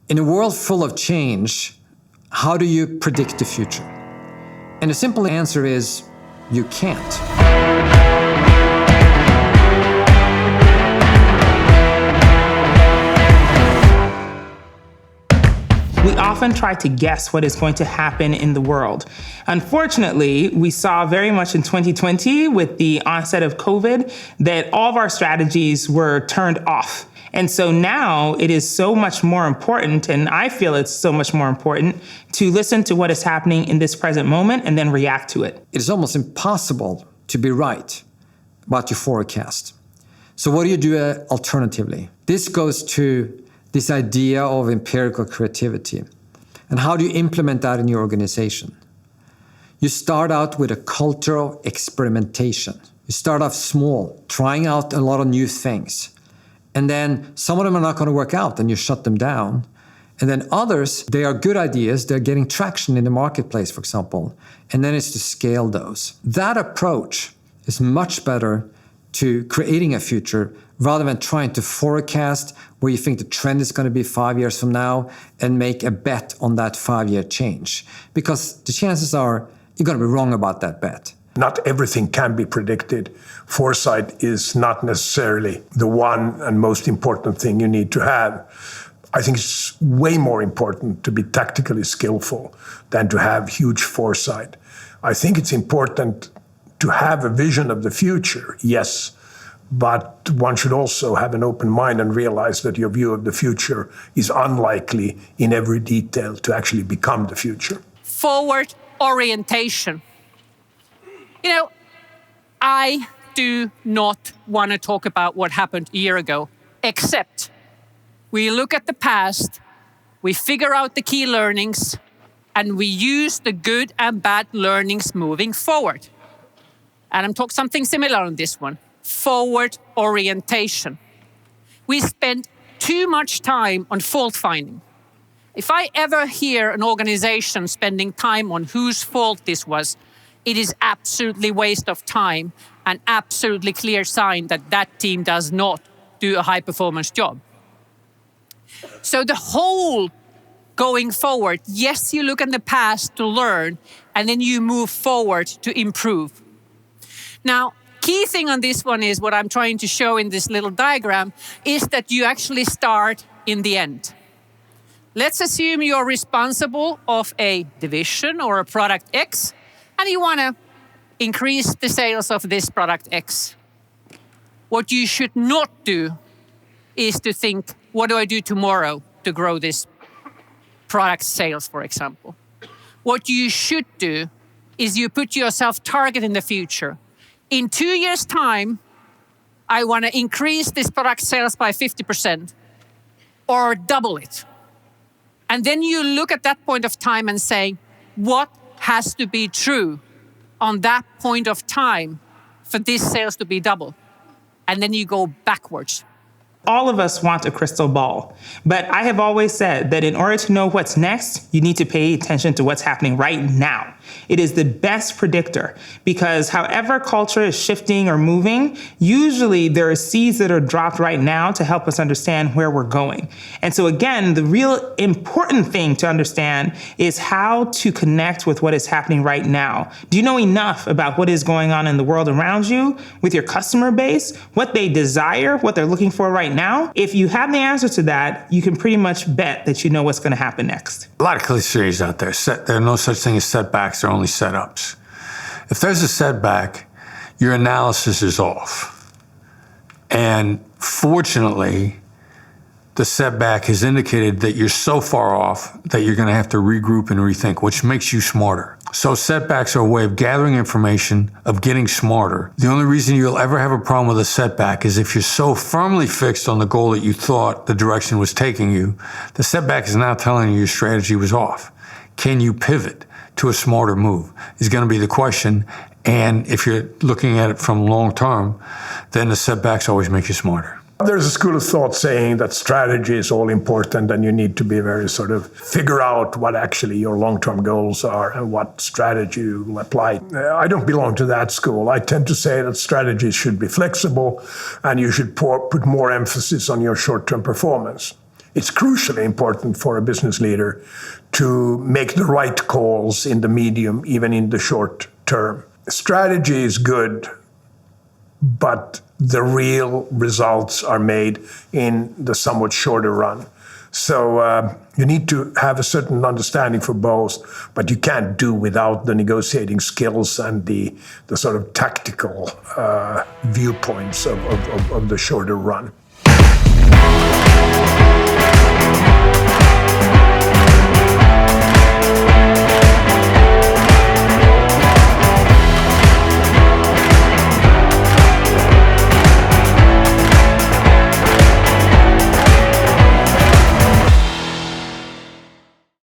In a world full of change, how do you predict the future? And the simple answer is, you can't. We often try to guess what is going to happen in the world. Unfortunately, we saw very much in 2020 with the onset of COVID that all of our strategies were turned off. And so now it is so much more important, and I feel it's so much more important, to listen to what is happening in this present moment and then react to it. It is almost impossible to be right about your forecast. So what do you do alternatively? This goes to this idea of empirical creativity. And how do you implement that in your organization? You start out with a culture of experimentation. You start off small, trying out a lot of new things. And then some of them are not going to work out, and you shut them down. And then others, they are good ideas, they're getting traction in the marketplace, for example. And then it's to scale those. That approach is much better to creating a future rather than trying to forecast where you think the trend is going to be 5 years from now and make a bet on that 5-year change. Because the chances are you're going to be wrong about that bet. Not everything can be predicted. Foresight is not necessarily the one and most important thing you need to have. I think it's way more important to be tactically skillful than to have huge foresight. I think it's important to have a vision of the future, yes, but one should also have an open mind and realize that your view of the future is unlikely in every detail to actually become the future. Forward orientation. You know, I do not want to talk about what happened a year ago, except we look at the past, we figure out the key learnings, and we use the good and bad learnings moving forward. And I'm talking something similar on this one, forward orientation. We spend too much time on fault finding. If I ever hear an organization spending time on whose fault this was, it is absolutely waste of time and absolutely clear sign that that team does not do a high performance job. So the whole going forward, yes, you look in the past to learn, and then you move forward to improve. Now, key thing on this one is what I'm trying to show in this little diagram is that you actually start in the end. Let's assume you're responsible of a division or a product X, and you want to increase the sales of this product X. What you should not do is to think, what do I do tomorrow to grow this product sales, for example? What you should do is you put yourself target in the future. In 2 years' time, I want to increase this product sales by 50% or double it. And then you look at that point of time and say, what has to be true on that point of time for this sales to be double? And then you go backwards. All of us want a crystal ball, but I have always said that in order to know what's next, you need to pay attention to what's happening right now. It is the best predictor because however culture is shifting or moving, usually there are seeds that are dropped right now to help us understand where we're going. And so again, the real important thing to understand is how to connect with what is happening right now. Do you know enough about what is going on in the world around you, with your customer base, what they desire, what they're looking for right now? If you have the answer to that, you can pretty much bet that you know what's going to happen next. A lot of cliches out there. There are no such thing as setbacks, there are only setups. If there's a setback, your analysis is off. And fortunately, the setback has indicated that you're so far off that you're going to have to regroup and rethink, which makes you smarter. So setbacks are a way of gathering information, of getting smarter. The only reason you'll ever have a problem with a setback is if you're so firmly fixed on the goal that you thought the direction was taking you, the setback is now telling you your strategy was off. Can you pivot to a smarter move is going to be the question. And if you're looking at it from long term, then the setbacks always make you smarter. There's a school of thought saying that strategy is all important and you need to be very sort of figure out what actually your long-term goals are and what strategy you will apply. I don't belong to that school. I tend to say that strategies should be flexible and you should put more emphasis on your short-term performance. It's crucially important for a business leader to make the right calls in the medium, even in the short term. Strategy is good, but the real results are made in the somewhat shorter run. So you need to have a certain understanding for both, but you can't do without the negotiating skills and the sort of tactical viewpoints of the shorter run.